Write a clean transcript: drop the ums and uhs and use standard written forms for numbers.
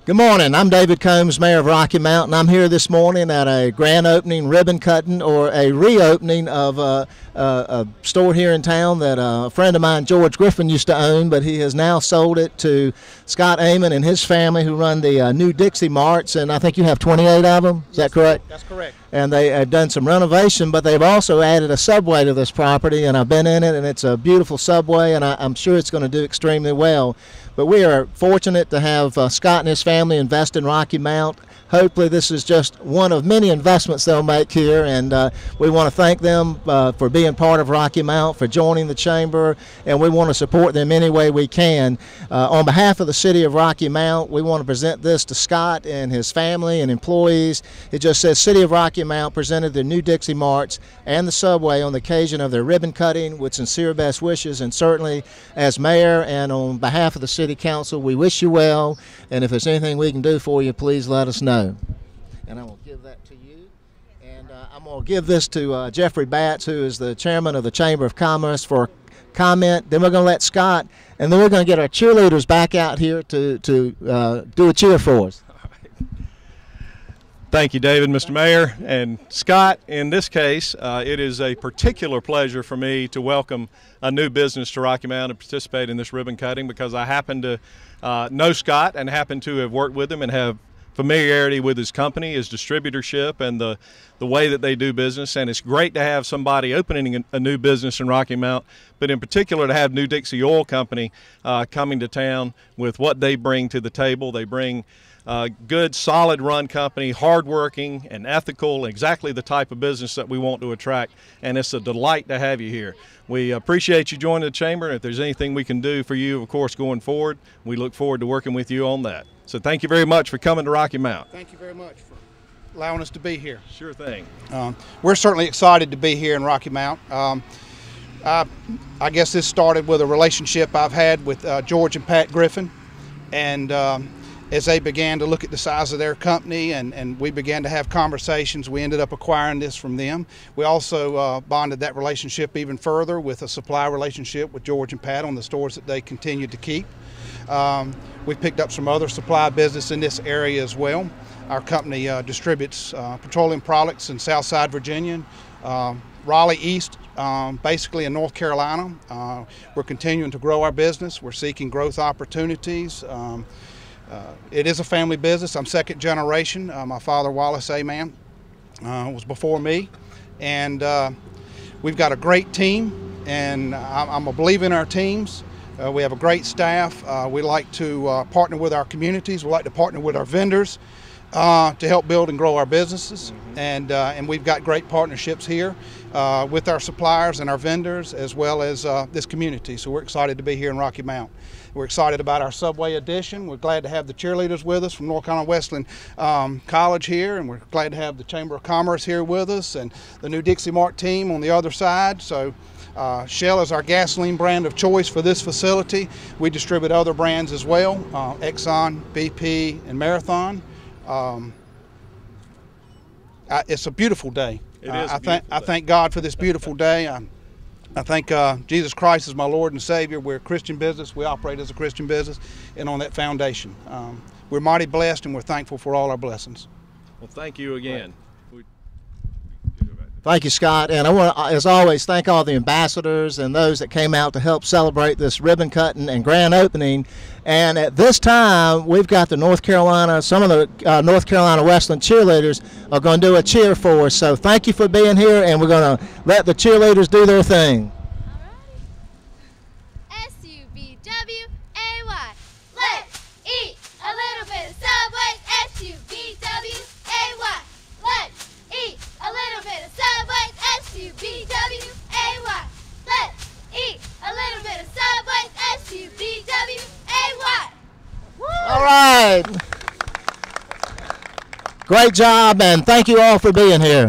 Good morning. I'm David Combs, Mayor of Rocky Mount, and I'm here this morning at a grand opening, ribbon cutting, or a reopening of a store here in town that a friend of mine, George Griffin, used to own, but he has now sold it to Scott Amon and his family, who run the new Dixie Marts, and I think you have 28 of them. Is that correct? That's correct. And they have done some renovation, but they've also added a Subway to this property, and I've been in it, and it's a beautiful Subway, and I'm sure it's going to do extremely well. But we are fortunate to have Scott and his family invest in Rocky Mount. Hopefully this is just one of many investments they'll make here, and we want to thank them for being part of Rocky Mount, for joining the chamber, and we want to support them any way we can. On behalf of the city of Rocky Mount, we want to present this to Scott and his family and employees. It just says City of Rocky Mount presented the new Dixie Marts and the Subway on the occasion of their ribbon cutting with sincere best wishes, and certainly as mayor and on behalf of the city council, we wish you well, and if there's anything we can do for you, please let us know. And I'm going to give that to you. And I'm going to give this to Jeffrey Batts, who is the chairman of the Chamber of Commerce, for comment. Then we're going to let Scott, and then we're going to get our cheerleaders back out here to do a cheer for us. Thank you, David, Mr. Mayor. And Scott, in this case, it is a particular pleasure for me to welcome a new business to Rocky Mount and participate in this ribbon cutting, because I happen to know Scott and happen to have worked with him and have familiarity with his company, his distributorship, and the way that they do business. And it's great to have somebody opening a new business in Rocky Mount, but in particular to have New Dixie Oil Company coming to town with what they bring to the table. They bring good, solid run company, hardworking and ethical, exactly the type of business that we want to attract, and it's a delight to have you here. We appreciate you joining the chamber, and if there's anything we can do for you, of course, going forward, we look forward to working with you on that. So thank you very much for coming to Rocky Mount. Thank you very much for allowing us to be here. Sure thing. We're certainly excited to be here in Rocky Mount. I guess this started with a relationship I've had with George and Pat Griffin, and as they began to look at the size of their company and we began to have conversations, we ended up acquiring this from them. We also bonded that relationship even further with a supply relationship with George and Pat on the stores that they continued to keep. We've picked up some other supply business in this area as well. Our company distributes petroleum products in Southside Virginia, Raleigh East, basically in North Carolina. We're continuing to grow our business. We're seeking growth opportunities. It is a family business. I'm second generation. My father, Wallace Amon, was before me. And we've got a great team, and I'm a believer in our teams. We have a great staff. We like to partner with our communities. We like to partner with our vendors to help build and grow our businesses. And we've got great partnerships here with our suppliers and our vendors, as well as this community. So we're excited to be here in Rocky Mount. We're excited about our Subway edition. We're glad to have the cheerleaders with us from North Carolina Wesleyan College here, and we're glad to have the Chamber of Commerce here with us and the new Dixie Mart team on the other side. So Shell is our gasoline brand of choice for this facility. We distribute other brands as well, Exxon, BP, and Marathon. It's a beautiful day. It is a beautiful day. I thank God for this beautiful day. I thank Jesus Christ as my Lord and Savior. We're a Christian business. We operate as a Christian business, and on that foundation, we're mighty blessed, and we're thankful for all our blessings. Well, thank you again. Thank you, Scott. And I want to, as always, thank all the ambassadors and those that came out to help celebrate this ribbon cutting and grand opening. And at this time, we've got the some of the North Carolina Wesleyan cheerleaders are going to do a cheer for us. So thank you for being here, and we're going to let the cheerleaders do their thing. S-U-B-W-A-Y. Let's eat a little bit of Subway. S-U-B-W-A-Y. Let's eat a little bit of Subway. S-U-B-W-A-Y. Let's eat a little bit of Subway. S-U-B-W-A-Y. All right. Great job, and thank you all for being here.